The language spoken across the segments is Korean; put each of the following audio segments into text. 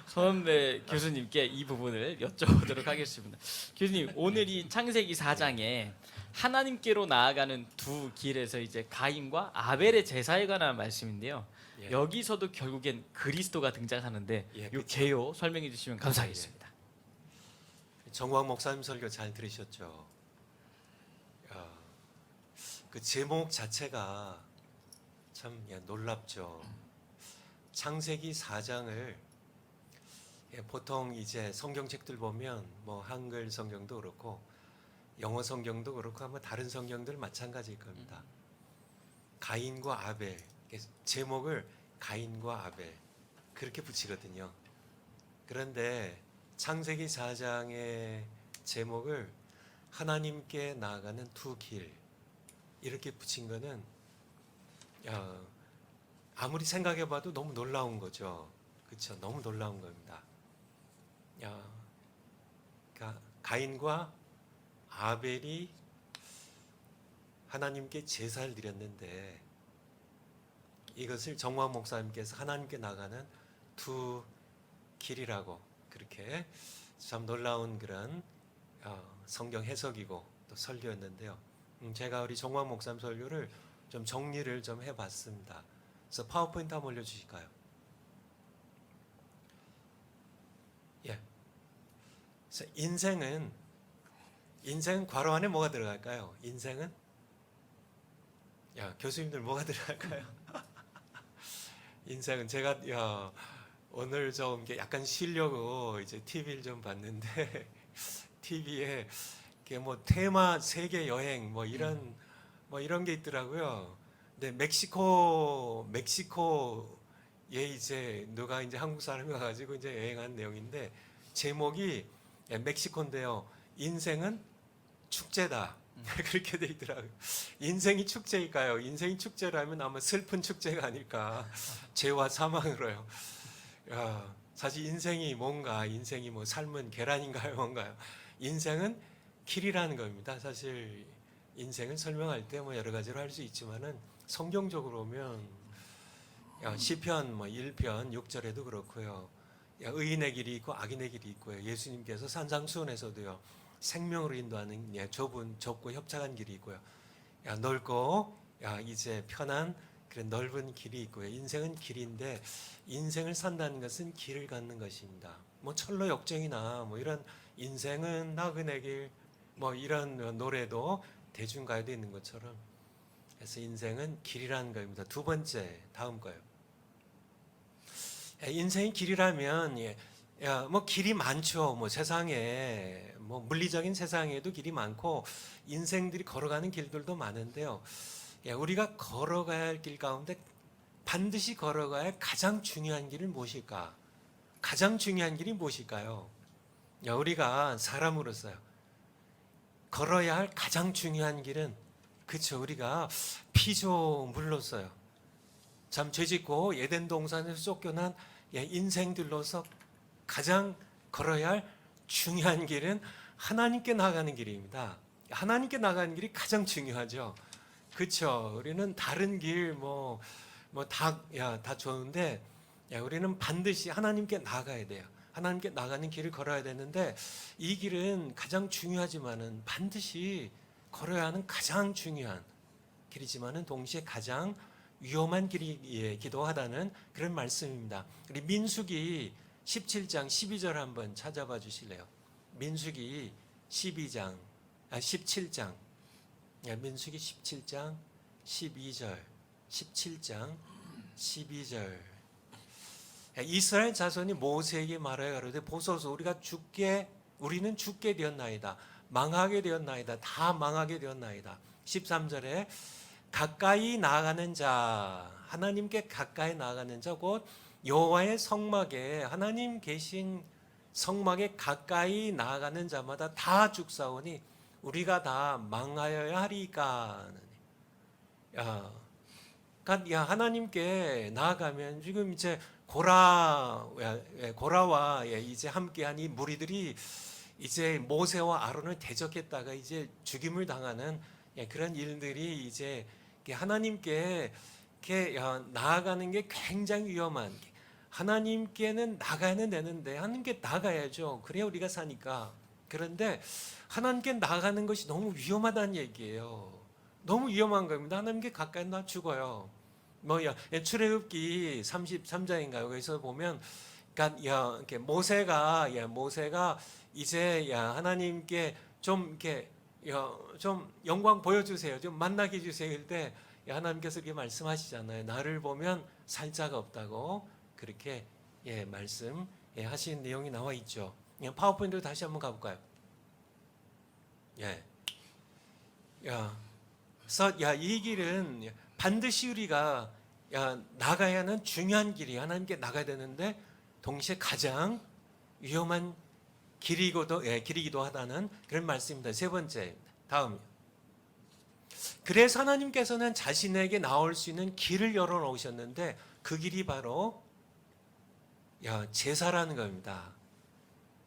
손은배 교수님께 이 부분을 여쭤보도록 하겠습니다. 교수님, 오늘 이 창세기 4장에 하나님께로 나아가는 두 길에서 이제 가인과 아벨의 제사에 관한 말씀인데요. 예. 여기서도 결국엔 그리스도가 등장하는데 예, 이 그쵸. 개요 설명해 주시면 감사하겠습니다. 정광 목사님 설교 잘 들으셨죠? 그 제목 자체가 참 놀랍죠. 창세기 4장을 보통 이제 성경책들 보면 뭐 한글 성경도 그렇고 영어 성경도 그렇고 아마 다른 성경들 마찬가지일 겁니다. 가인과 아벨, 제목을 가인과 아벨 그렇게 붙이거든요. 그런데 창세기 4장의 제목을 하나님께 나아가는 두 길 이렇게 붙인 거는 아무리 생각해봐도 너무 놀라운 거죠. 그렇죠? 너무 놀라운 겁니다. 그러니까 가인과 아벨이 하나님께 제사를 드렸는데 이것을 정광 목사님께서 하나님께 나가는 두 길이라고 그렇게 참 놀라운 그런 성경 해석이고 또 설교였는데요. 제가 우리 정광 목사님 설교를 좀 정리를 좀 해봤습니다. 그래서 파워포인트 한번 올려주실까요? 예. 그래서 인생은 괄호 안에 뭐가 들어갈까요? 인생은 교수님들 뭐가 들어갈까요? 인생은 제가 오늘 좀 약간 쉬려고 이제 TV를 좀 봤는데 TV에 뭐 테마 세계 여행 뭐 이런 게 있더라고요. 근데 멕시코에 이제 누가 이제 한국 사람이 와가지고 이제 여행한 내용인데 제목이 멕시코인데요. 인생은 축제다. 그렇게 돼 있더라고요. 인생이 축제일까요? 인생이 축제라면 아마 슬픈 축제가 아닐까. 죄와 사망으로요. 사실 인생이 뭔가, 인생이 뭐 삶은 계란인가요? 뭔가요? 인생은 길이라는 겁니다. 사실 인생은 설명할 때 뭐 여러 가지로 할 수 있지만은 성경적으로 보면 시편 뭐 1편 6절에도 그렇고요. 의인의 길이 있고 악인의 길이 있고요. 예수님께서 산상수훈에서도요. 생명으로 인도하는 좁고 협착한 길이 있고요. 넓고 이제 편한 그런 넓은 길이 있고요. 인생은 길인데 인생을 산다는 것은 길을 갖는 것입니다. 뭐 철로 역정이나 뭐 이런 인생은 나그네 길 뭐 이런 노래도 대중가요도 있는 것처럼 그래서 인생은 길이라는 겁니다. 두 번째 다음 거요. 인생이 길이라면 뭐 길이 많죠. 뭐 세상에 뭐 물리적인 세상에도 길이 많고 인생들이 걸어가는 길들도 많은데요. 우리가 걸어가야 할 길 가운데 반드시 걸어가야 할 가장 중요한 길은 무엇일까? 가장 중요한 길이 무엇일까요? 우리가 사람으로서요. 걸어야 할 가장 중요한 길은 그렇죠. 우리가 피조물로서요. 참 죄짓고 에덴 동산에서 쫓겨난 인생들로서 가장 걸어야 할 중요한 길은 하나님께 나가는 길입니다. 하나님께 나가는 길이 가장 중요하죠. 그렇죠. 우리는 다른 길 다 좋은데 우리는 반드시 하나님께 나가야 돼요. 하나님께 나가는 길을 걸어야 되는데 이 길은 가장 중요하지만은 반드시 걸어야 하는 가장 중요한 길이지만은 동시에 가장 위험한 길이기도 하다는 그런 말씀입니다. 우리 민수기 17장 12절 한번 찾아봐 주실래요? 민수기 17장 민수기 17장 12절 17장 12절 이스라엘 자손이 모세에게 말하여 가로되 보소서 우리는 죽게 되었나이다. 망하게 되었나이다. 다 망하게 되었나이다. 13절에 가까이 나아가는 자 하나님께 가까이 나아가는 자 곧 여호와의 성막에 하나님 계신 성막에 가까이 나아가는 자마다 다 죽사오니 우리가 다 망하여야 하리까. 그러니까 하나님께 나아가면 지금 이제 고라와 이제 함께한 이 무리들이 이제 모세와 아론을 대적했다가 이제 죽임을 당하는 그런 일들이 이제 하나님께 나아가는 게 굉장히 위험한 하나님께는 나가야는 되는데 하나님께 나가야죠. 그래야 우리가 사니까. 그런데 하나님께 나가는 것이 너무 위험하다는 얘기예요. 너무 위험한 겁니다. 하나님께 가까이 나 죽어요. 출애굽기 33장인가요? 거기서 보면 그러니까 이렇게 모세가 이제 하나님께 좀 이렇게 좀 영광 보여주세요. 좀 만나게 해주세요. 이럴 때 하나님께서 이렇게 말씀하시잖아요. 나를 보면 살 자가 없다고 그렇게 말씀하신 내용이 나와 있죠. 파워포인트로 다시 한번 가볼까요? 그래서 이 길은 반드시 우리가 나가야 하는 중요한 길이 하나님께 나가야 되는데 동시에 가장 위험한 길이기도 하다는 그런 말씀입니다. 세 번째, 다음이요. 그래서 하나님께서는 자신에게 나올 수 있는 길을 열어놓으셨는데 그 길이 바로 제사라는 겁니다.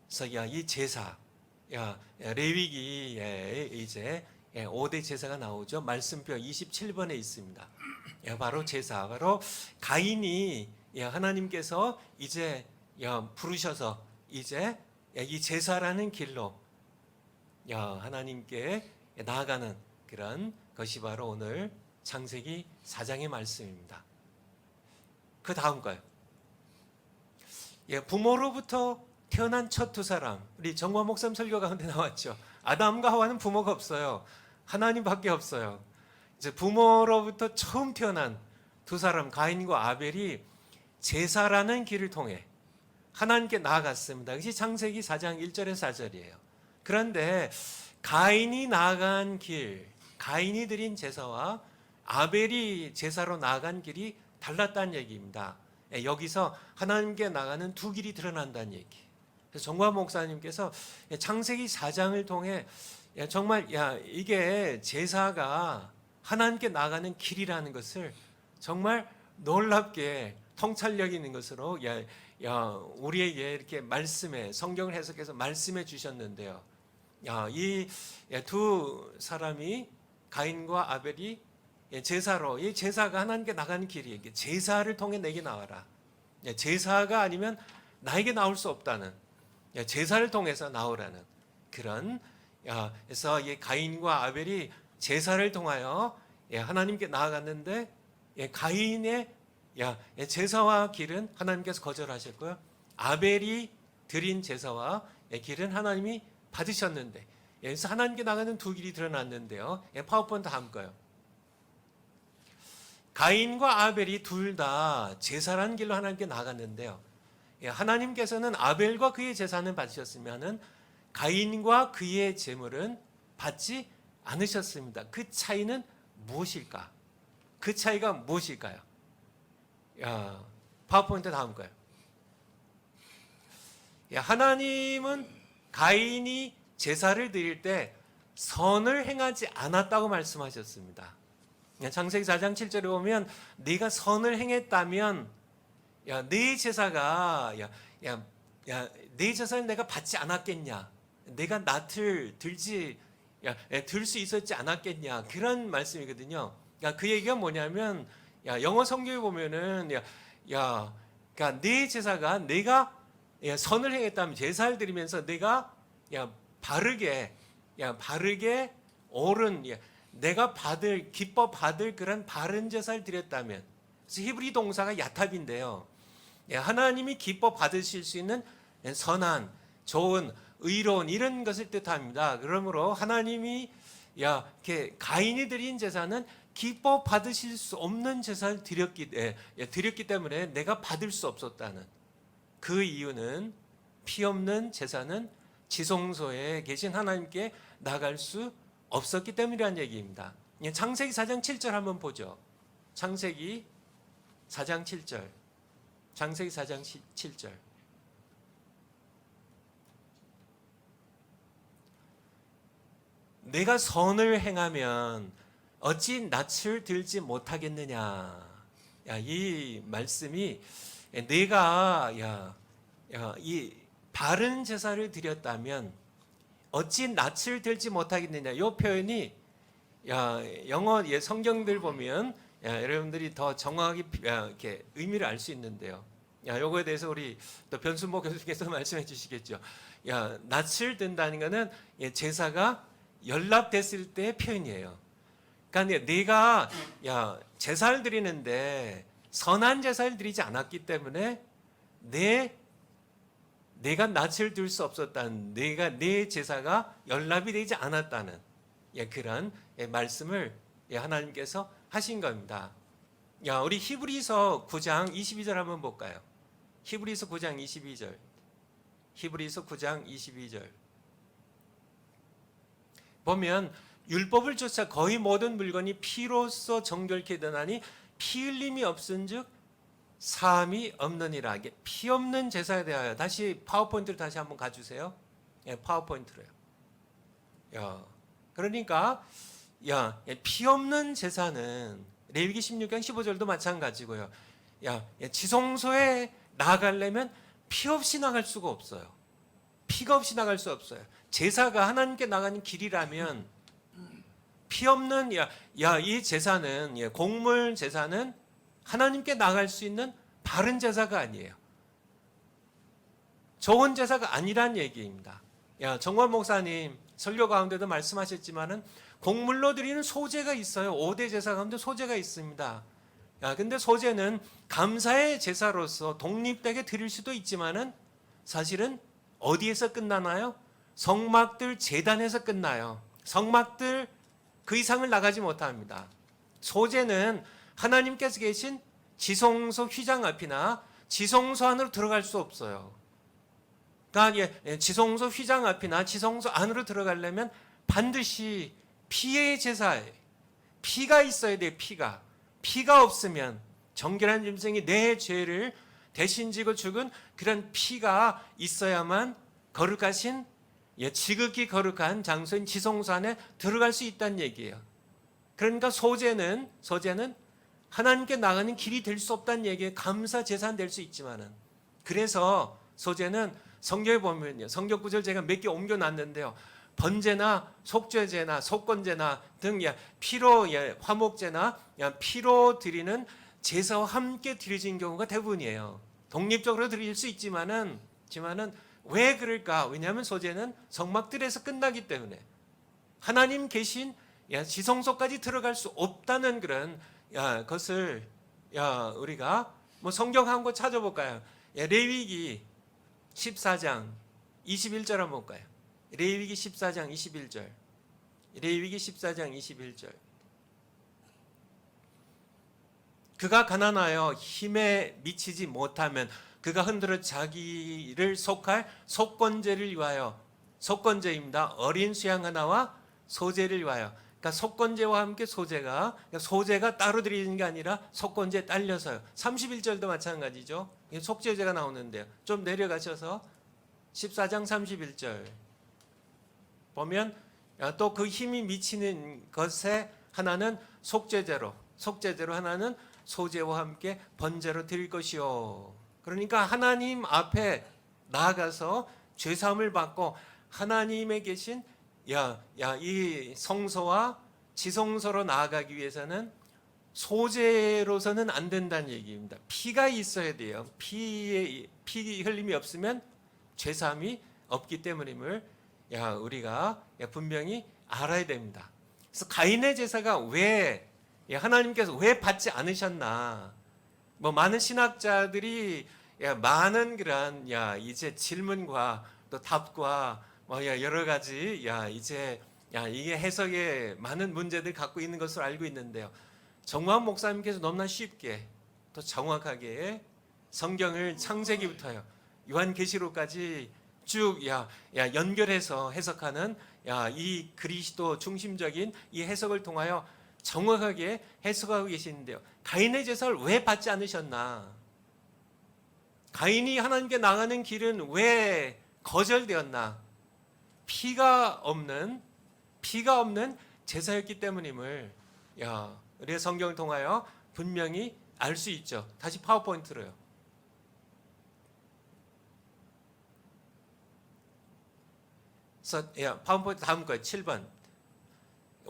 그래서 이 제사, 레위기에 이제 5대 제사가 나오죠. 말씀표 27번에 있습니다. 바로 제사, 바로 가인이 하나님께서 이제 부르셔서 이제 이 제사라는 길로 하나님께 나아가는 그런 것이 바로 오늘 창세기 4장의 말씀입니다. 그 다음 거요. 부모로부터 태어난 첫 두 사람, 우리 정화 목사님 설교 가운데 나왔죠. 아담과 하와는 부모가 없어요. 하나님밖에 없어요. 이제 부모로부터 처음 태어난 두 사람, 가인과 아벨이 제사라는 길을 통해 하나님께 나아갔습니다. 그것이 창세기 4장 1절에서 4절이에요. 그런데 가인이 나아간 길, 가인이 드린 제사와 아벨이 제사로 나아간 길이 달랐다는 얘기입니다. 여기서 하나님께 나가는 두 길이 드러난다는 얘기. 그래서 정관 목사님께서 창세기 4장을 통해 정말 이게 제사가 하나님께 나가는 길이라는 것을 정말 놀랍게 통찰력 있는 것으로 우리에게 이렇게 말씀에 성경을 해석해서 말씀해 주셨는데요. 이 두 사람이 가인과 아벨이 제사로 이 제사가 하나님께 나가는 길이 제사를 통해 내게 나와라. 제사가 아니면 나에게 나올 수 없다는 제사를 통해서 나오라는 그런 그래서 이 가인과 아벨이 제사를 통하여 하나님께 나아갔는데 가인의 제사와 길은 하나님께서 거절하셨고요. 아벨이 드린 제사와 길은 하나님이 받으셨는데 그래서 하나님께 나가는 두 길이 드러났는데요. 파워포인트 다음 거요. 가인과 아벨이 둘 다 제사라는 길로 하나님께 나갔는데요. 하나님께서는 아벨과 그의 제사는 받으셨으면은 가인과 그의 제물은 받지 않으셨습니다. 그 차이는 무엇일까? 그 차이가 무엇일까요? 파워포인트 다음 거예요. 하나님은 가인이 제사를 드릴 때 선을 행하지 않았다고 말씀하셨습니다. 창세기 4장 7절에 보면 네가 선을 행했다면 네 제사가 네 제사는 내가 받지 않았겠냐? 내가 낯을 들 수 있었지 않았겠냐? 그런 말씀이거든요. 그 얘기가 뭐냐면 영어 성경에 보면은 그러니까 네 제사가 내가 선을 행했다면 제사를 드리면서 내가 바르게 옳은 내가 기뻐 받을 그런 바른 제사를 드렸다면, 그래서 히브리 동사가 야탑인데요. 하나님이 기뻐 받으실 수 있는 선한, 좋은, 의로운 이런 것을 뜻합니다. 그러므로 하나님이 이렇게 가인이 드린 제사는 기뻐 받으실 수 없는 제사를 드렸기 때문에 내가 받을 수 없었다는 그 이유는 피 없는 제사는 지성소에 계신 하나님께 나갈 수 없었기 때문이라는 얘기입니다. 창세기 4장 7절 한번 보죠. 창세기 4장 7절. 창세기 4장 7절. 내가 선을 행하면 어찌 낯을 들지 못하겠느냐. 이 말씀이 내가 이 바른 제사를 드렸다면 어찌 낯을 들지 못하겠느냐. 이 표현이 영어 성경들 보면 여러분들이 더 정확하게 이렇게 의미를 알 수 있는데요. 요거에 대해서 우리 또 변순보 교수님께서 말씀해 주시겠죠. 낯을 든다는 거는 제사가 연락됐을 때의 표현이에요. 그러니까 내가 제사를 드리는데 선한 제사를 드리지 않았기 때문에 내가 낯을 들 수 없었다는, 내 제사가 연락이 되지 않았다는 그런 말씀을 하나님께서 하신 겁니다. 우리 히브리서 9장 22절 한번 볼까요? 히브리서 9장 22절. 히브리서 9장 22절. 보면 율법을 쫓아 거의 모든 물건이 피로써 정결케 되나니 피 흘림이 없은즉 사함이 없느니라. 피 없는 제사에 대하여, 다시 파워포인트를 다시 한번 가주세요. 파워포인트로요. 그러니까 피 없는 제사는 레위기 16장 15절도 마찬가지고요. 지성소에 나가려면 피 없이 나갈 수가 없어요. 피가 없이 나갈 수 없어요. 제사가 하나님께 나가는 길이라면 피 없는 이 제사는 곡물 제사는 하나님께 나갈 수 있는 바른 제사가 아니에요. 좋은 제사가 아니란 얘기입니다. 정관 목사님 설교 가운데도 말씀하셨지만은 곡물로 드리는 소제가 있어요. 5대 제사 가운데 소제가 있습니다. 근데 소제는 감사의 제사로서 독립되게 드릴 수도 있지만은 사실은 어디에서 끝나나요? 성막들 제단에서 끝나요. 성막들 그 이상을 나가지 못합니다. 소제는 하나님께서 계신 지성소 휘장 앞이나 지성소 안으로 들어갈 수 없어요. 그러니까 지성소 휘장 앞이나 지성소 안으로 들어가려면 반드시 피의 제사에 피가 있어야 돼요. 피가 없으면 정결한 짐승이 내 죄를 대신 지고 죽은 그런 피가 있어야만 거룩하신 지극히 거룩한 장소인 지성소 안에 들어갈 수 있다는 얘기예요. 그러니까 소제는 하나님께 나가는 길이 될 수 없다는 얘기예요. 감사 제사는 될 수 있지만은. 그래서 소제는 성경에 보면요, 성경 구절 제가 몇 개 옮겨놨는데요, 번제나 속죄제나 속건제나 등 피로 화목제나 피로 드리는 제사와 함께 드려진 경우가 대부분이에요. 독립적으로 드릴 수 있지만은 왜 그럴까? 왜냐하면 소제는 성막들에서 끝나기 때문에 하나님 계신 지성소까지 들어갈 수 없다는 그런 것을 우리가 성경 한 권 찾아볼까요? 레위기 14장 21절 한번 볼까요? 레위기 14장 21절. 레위기 14장 21절. 그가 가난하여 힘에 미치지 못하면 그가 흔들어 자기를 속할 속건제를 위하여, 속건제입니다. 어린 수양 하나와 소제를 위하여. 그러니까 속건제와 함께 소제가 따로 드리는 게 아니라 속건제에 딸려서요. 31절도 마찬가지죠. 속죄제가 나오는데요. 좀 내려가셔서 14장 31절 보면 또 그 힘이 미치는 것에 하나는 속죄제로 하나는 소제와 함께 번제로 드릴 것이요. 그러니까 하나님 앞에 나아가서 죄사함을 받고 하나님에 계신 이 성소와 지성소로 나아가기 위해서는 소제로서는 안 된다는 얘기입니다. 피가 있어야 돼요. 피 흘림이 없으면 죄사함이 없기 때문임을 우리가 분명히 알아야 됩니다. 그래서 가인의 제사가 왜 하나님께서 왜 받지 않으셨나? 많은 신학자들이 많은 그런 이제 질문과 또 답과 여러 가지 이게 해석에 많은 문제들 갖고 있는 것으로 알고 있는데요. 정광 목사님께서 너무나 쉽게 또 정확하게 성경을 창세기부터요 요한계시록까지 쭉 연결해서 해석하는 이 그리스도 중심적인 이 해석을 통하여 정확하게 해석하고 계시는데요. 가인의 제사를 왜 받지 않으셨나? 가인이 하나님께 나가는 길은 왜 거절되었나? 피가 없는 제사였기 때문임을 우리가 성경을 통하여 분명히 알 수 있죠. 다시 파워포인트로요. 파워포인트 다음 거예요. 7번.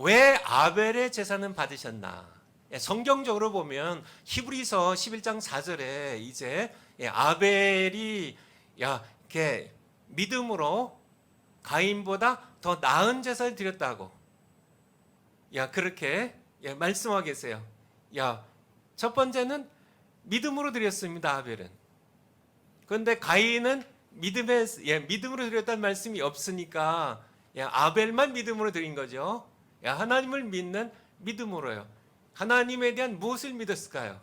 왜 아벨의 제사는 받으셨나? 성경적으로 보면 히브리서 11장 4절에 이제 아벨이 이렇게 믿음으로 가인보다 더 나은 제사를 드렸다고 그렇게 말씀하고 계세요. 첫 번째는 믿음으로 드렸습니다. 아벨은. 그런데 가인은 믿음으로 드렸다는 말씀이 없으니까 아벨만 믿음으로 드린 거죠. 하나님을 믿는 믿음으로요. 하나님에 대한 무엇을 믿었을까요?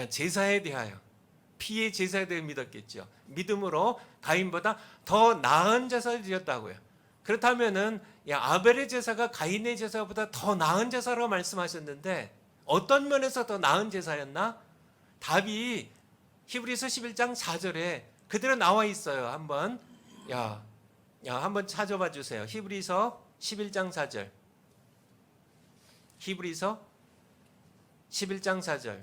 제사에 대하여, 피의 제사에 대해 믿었겠죠. 믿음으로 가인보다 더 나은 제사를 드렸다고요. 그렇다면은 아벨의 제사가 가인의 제사보다 더 나은 제사라고 말씀하셨는데 어떤 면에서 더 나은 제사였나? 답이 히브리서 11장 4절에 그대로 나와 있어요. 한번 한번 찾아봐 주세요. 히브리서 11장 4절. 히브리서 11장 4절.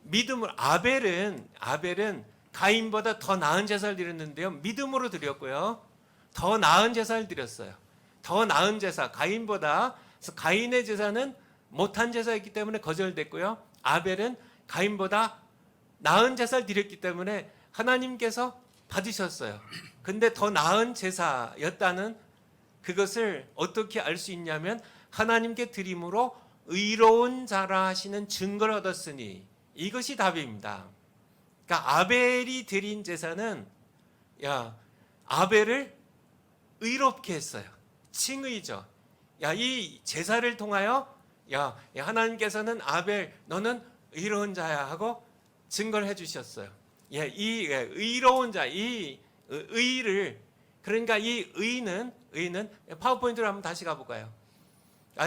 믿음을 아벨은 가인보다 더 나은 제사를 드렸는데요. 믿음으로 드렸고요. 더 나은 제사를 드렸어요. 더 나은 제사 가인보다. 그래서 가인의 제사는 못한 제사였기 때문에 거절됐고요. 아벨은 가인보다 나은 제사를 드렸기 때문에 하나님께서 받으셨어요. 근데 더 나은 제사였다는 그것을 어떻게 알 수 있냐면 하나님께 드림으로 의로운 자라 하시는 증거를 얻었으니 이것이 답입니다. 그러니까 아벨이 드린 제사는 아벨을 의롭게 했어요. 칭의죠. 이 제사를 통하여 하나님께서는 아벨 너는 의로운 자야 하고 증거를 해주셨어요. 이 의로운 자, 이 의를 그러니까 이 의는 파워포인트로 한번 다시 가볼까요?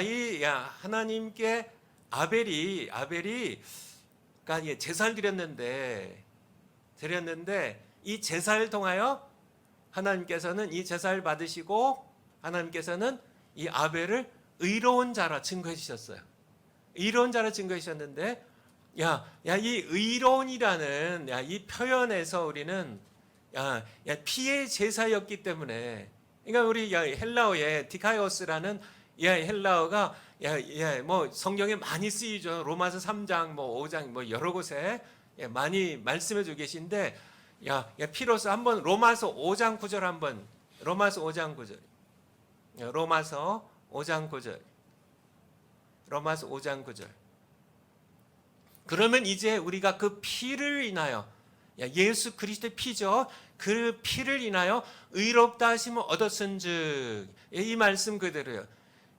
이 하나님께 아벨이 그러니까 제사를 드렸는데 이 제사를 통하여 하나님께서는 이 제사를 받으시고 하나님께서는 이 아벨을 의로운 자라 증거해 주셨어요. 의로운 자라 증거해 주셨는데 이 의로운이라는 이 표현에서 우리는 피의 제사였기 때문에 그러니까 우리 헬라어에 디카이오스라는 헬라어가 뭐 성경에 많이 쓰이죠. 로마서 3장 뭐 5장 뭐 여러 곳에 많이 말씀해 주고 계신데 피로서 한번 로마서 5장 9절 한번 로마서 5장 9절 로마서 5장 9절 로마서 5장 9절 그러면 이제 우리가 그 피를 인하여 예수 그리스도의 피죠. 그 피를 인하여 의롭다 하심을 얻었은즉 이 말씀 그대로요.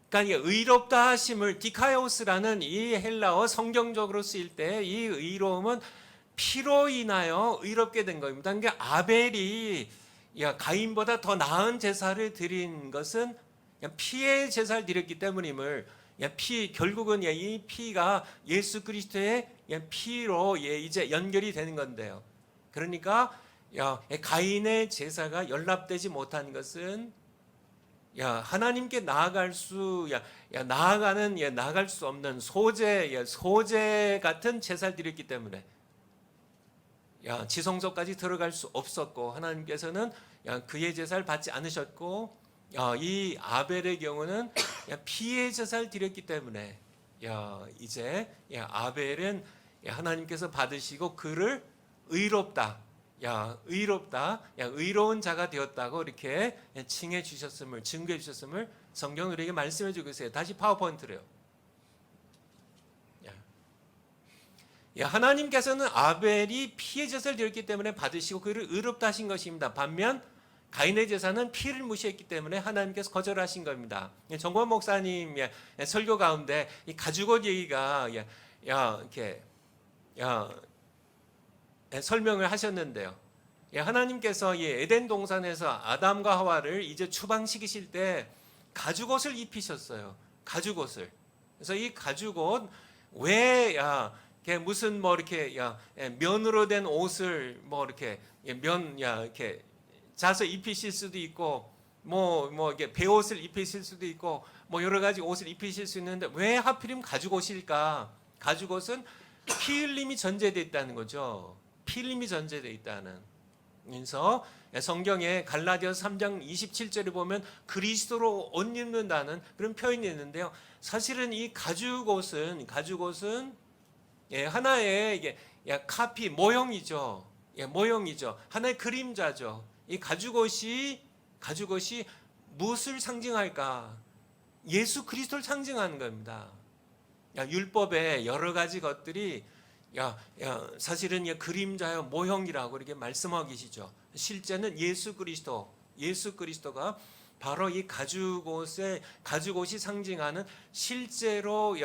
그러니까 의롭다 하심을 디카이오스라는 이 헬라어 성경적으로 쓰일 때 이 의로움은 피로 인하여 의롭게 된 겁니다. 그러니까 아벨이 가인보다 더 나은 제사를 드린 것은 피의 제사를 드렸기 때문임을 결국은 이 피가 예수 그리스도의 피로 이제 연결이 되는 건데요. 그러니까 가인의 제사가 연락되지 못한 것은 하나님께 나아갈 수 없는 소재 같은 제사를 드렸기 때문에 지성소까지 들어갈 수 없었고 하나님께서는 그의 제사를 받지 않으셨고 이 아벨의 경우는 피의 제사를 드렸기 때문에 이제 아벨은 하나님께서 받으시고 그를 의로운 자가 되었다고 이렇게 칭해 주셨음을 증거해 주셨음을 성경은 우리에게 말씀해 주고 있어요. 다시 파워포인트로요. 하나님께서는 아벨이 피의 제사를 드렸기 때문에 받으시고 그를 의롭다 하신 것입니다. 반면 가인의 제사는 피를 무시했기 때문에 하나님께서 거절하신 겁니다. 정권 목사님 설교 가운데 이 가죽옷 얘기가 이렇게 설명을 하셨는데요. 하나님께서 에덴 동산에서 아담과 하와를 이제 추방시키실 때 가죽옷을 입히셨어요. 가죽옷을. 그래서 이 가죽옷 왜 무슨 뭐 이렇게 면으로 된 옷을 뭐 이렇게 이렇게 자서 입히실 수도 있고 뭐 이렇게 배옷을 입히실 수도 있고 뭐 여러 가지 옷을 입히실 수 있는데 왜 하필이면 가죽옷일까? 가죽옷은 피 흘림이 전제되어 있다는 거죠. 피 흘림이 전제되어 있다는. 그래서 성경에 갈라디아서 3장 27절에 보면 그리스도로 옷 입는다는 그런 표현이 있는데요. 사실은 이 가죽옷은 하나의 카피 모형이죠. 모형이죠. 하나의 그림자죠. 이 가죽옷이 무엇을 상징할까? 예수 그리스도를 상징하는 겁니다. 율법의 여러 가지 것들이 사실은 그림자요 모형이라고 이렇게 말씀하고 계시죠. 실제는 예수 그리스도가 바로 이 가죽옷이 상징하는 실제로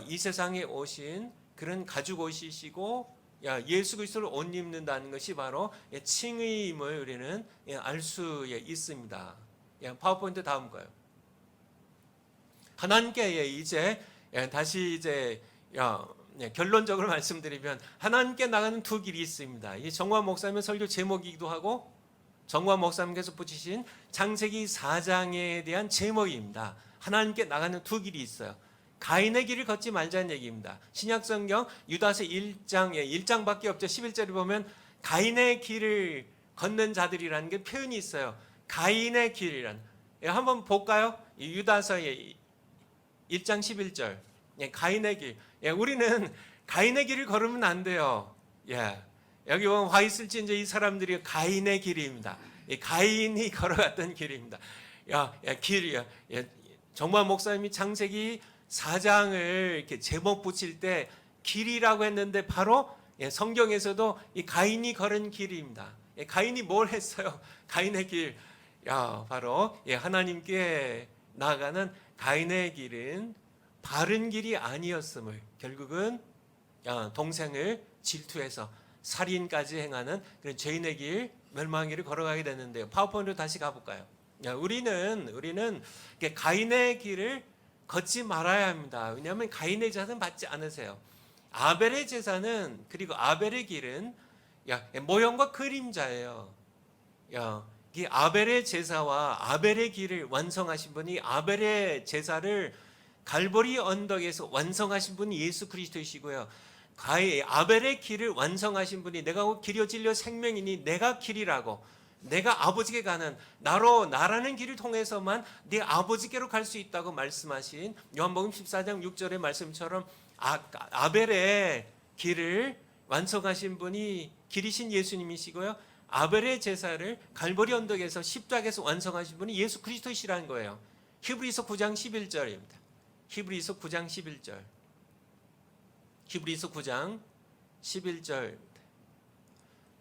이 세상에 오신 그런 가죽옷이시고 예수 그리스도를 옷 입는다는 것이 바로 칭의임을 우리는 알 수 있습니다. 파워포인트 다음 거요. 하나님께 이제 다시 이제 결론적으로 말씀드리면 하나님께 나가는 두 길이 있습니다. 이 정화 목사님의 설교 제목이기도 하고 정화 목사님께서 붙이신 창세기 4장에 대한 제목입니다. 하나님께 나가는 두 길이 있어요. 가인의 길을 걷지 말자는 얘기입니다. 신약성경 유다서 1장밖에 없죠. 11절에 보면 가인의 길을 걷는 자들이라는 게 표현이 있어요. 가인의 길이란. 한번 볼까요? 유다서의 1장 11절. 가인의 길. 우리는 가인의 길을 걸으면 안 돼요. 여기 보면 와 있을지 이제 이 사람들이 가인의 길입니다. 가인이 걸어갔던 길입니다. 길이야. 정말 목사님이 창세기 4장을 이렇게 제목 붙일 때 길이라고 했는데 바로 성경에서도 이 가인이 걸은 길입니다. 가인이 뭘 했어요? 가인의 길. 바로 하나님께 나아가는 가인의 길은 바른 길이 아니었음을 결국은 동생을 질투해서 살인까지 행하는 그런 죄인의 길, 멸망의 길을 걸어가게 되는데요. 파워포인트로 다시 가볼까요? 우리는 가인의 길을 걷지 말아야 합니다. 왜냐하면 가인의 제사는 받지 않으세요. 아벨의 제사는 그리고 아벨의 길은 모형과 그림자예요. 이 아벨의 제사와 아벨의 길을 완성하신 분이 아벨의 제사를 갈보리 언덕에서 완성하신 분이 예수 그리스도이시고요. 아벨의 길을 완성하신 분이 내가 길이요 진리요 생명이니 내가 길이라고 내가 아버지께 가는 나라는 길을 통해서만 네 아버지께로 갈 수 있다고 말씀하신 요한복음 14장 6절의 말씀처럼 아벨의 길을 완성하신 분이 길이신 예수님이시고요. 아벨의 제사를 갈보리 언덕에서 십자가에서 완성하신 분이 예수 그리스도이시라는 거예요. 히브리서 9장 11절입니다. 히브리서 9장 11절. 히브리서 9장 11절.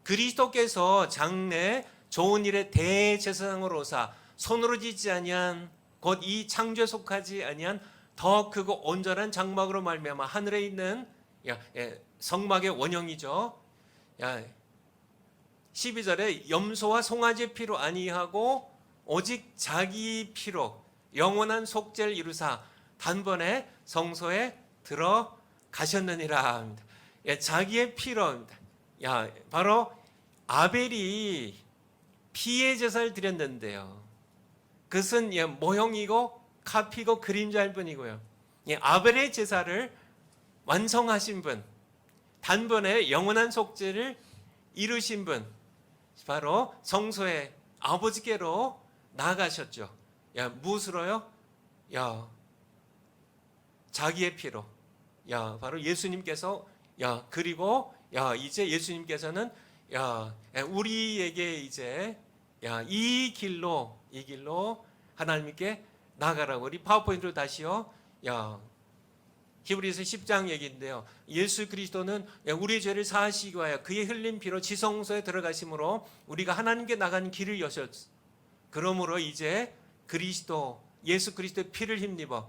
그리스도께서 장래 좋은 일의 대제사장으로 오사 손으로 짓지 아니한 곧 이 창조에 속하지 아니한 더 크고 온전한 장막으로 말미암아 하늘에 있는 성막의 원형이죠. 12절에 염소와 송아지의 피로 아니하고 오직 자기 피로 영원한 속죄를 이루사 단번에 성소에 들어가셨느니라 합니다. 자기의 피로 바로 아벨이 피의 제사를 드렸는데요. 그것은 모형이고 카피고 그림자일 뿐이고요. 아벨의 제사를 완성하신 분, 단번에 영원한 속죄를 이루신 분, 바로 성소의 아버지께로 나아가셨죠. 무엇으로요? 자기의 피로. 바로 예수님께서 그리고 이제 예수님께서는 우리에게 이제 이 길로 하나님께 나가라고. 우리 파워포인트로 다시요. 히브리서 10장 얘기인데요. 예수 그리스도는 우리의 죄를 사하시기 위하여 그의 흘린 피로 지성소에 들어가심으로 우리가 하나님께 나가는 길을 여셨. 그러므로 이제 예수 그리스도의 피를 힘입어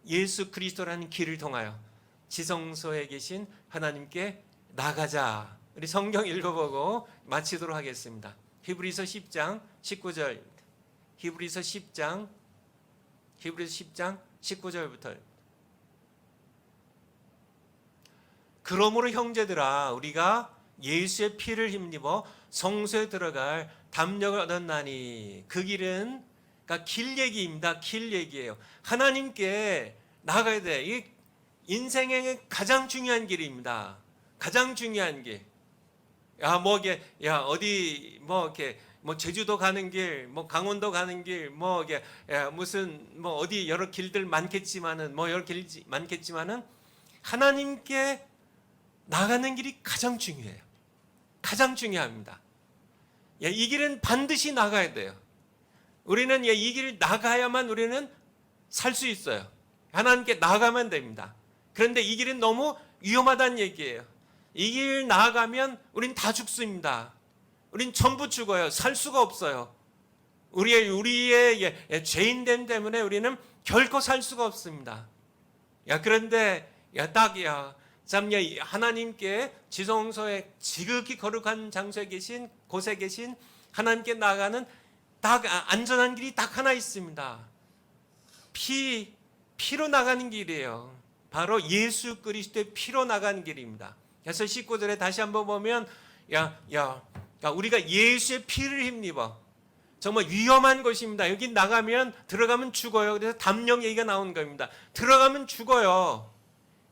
예수 그리스도라는 길을 통하여 지성소에 계신 하나님께 나가자. 우리 성경 읽어보고 마치도록 하겠습니다. 히브리서 10장 19절. 히브리서 10장 19절부터. 그러므로 형제들아 우리가 예수의 피를 힘입어 성소에 들어갈 담력을 얻었나니. 그 길은 그러니까 길 얘기입니다. 길 얘기예요. 하나님께 나가야 돼. 이게 인생의 가장 중요한 길입니다. 가장 중요한 길. 어디 이렇게 제주도 가는 길, 강원도 가는 길, 무슨 어디 여러 길들 많겠지만은 여러 길 많겠지만은 하나님께 나가는 길이 가장 중요해요. 가장 중요합니다. 예, 이 길은 반드시 나가야 돼요. 우리는 예, 이 길을 나가야만 우리는 살 수 있어요. 하나님께 나가면 됩니다. 그런데 이 길은 너무 위험하다는 얘기예요. 이 길 나아가면 우린 다 죽습니다. 우린 전부 죽어요. 살 수가 없어요. 우리의 죄인됨 때문에 우리는 결코 살 수가 없습니다. 야, 그런데 참 하나님께 지성소에 지극히 거룩한 장소에 계신 곳에 계신 하나님께 나아가는 딱 안전한 길이 딱 하나 있습니다. 피로 나가는 길이에요. 바로 예수 그리스도의 피로 나가는 길입니다. 그래서 19절에 다시 한번 보면 우리가 예수의 피를 힘입어. 정말 위험한 것입니다. 여기 나가면 들어가면 죽어요. 그래서 담령 얘기가 나오는 겁니다. 들어가면 죽어요.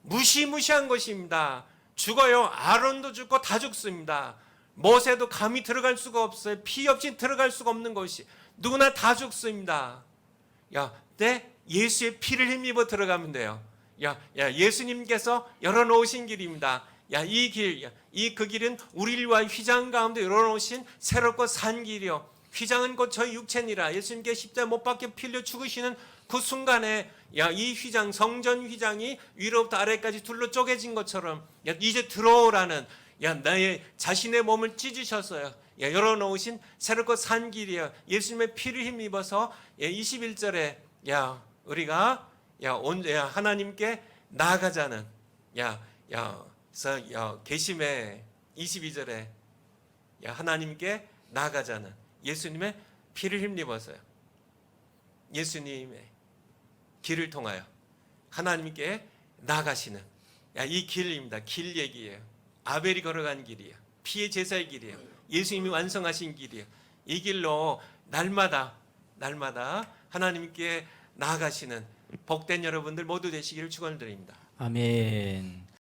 무시무시한 것입니다. 죽어요. 아론도 죽고 다 죽습니다. 모세도 감히 들어갈 수가 없어요. 피 없이 들어갈 수가 없는 것이 누구나 다 죽습니다. 예수의 피를 힘입어 들어가면 돼요. 예수님께서 열어놓으신 길입니다. 이 길, 그 길은 우리를 위하여 휘장 가운데 열어놓으신 새롭고 산 길이요. 휘장은 곧 저희 육체니라. 예수님께 십자가 못 박혀 피 흘려 죽으시는 그 순간에 이 휘장, 성전 휘장이 위로부터 아래까지 둘로 쪼개진 것처럼 이제 들어오라는 나의 자신의 몸을 찢으셨어요. 열어놓으신 새롭고 산 길이에요. 예수님의 피를 힘입어서 21절에 우리가 하나님께 나아가자는 그래서 계심의 22절에 하나님께 나아가자는 예수님의 피를 힘입어서요. 예수님의 길을 통하여 하나님께 나아가시는 이 길입니다. 길 얘기예요. 아벨이 걸어간 길이에요. 피의 제사의 길이에요. 예수님이 완성하신 길이에요. 이 길로 날마다 하나님께 나아가시는 복된 여러분들 모두 되시기를 축원드립니다. 아멘.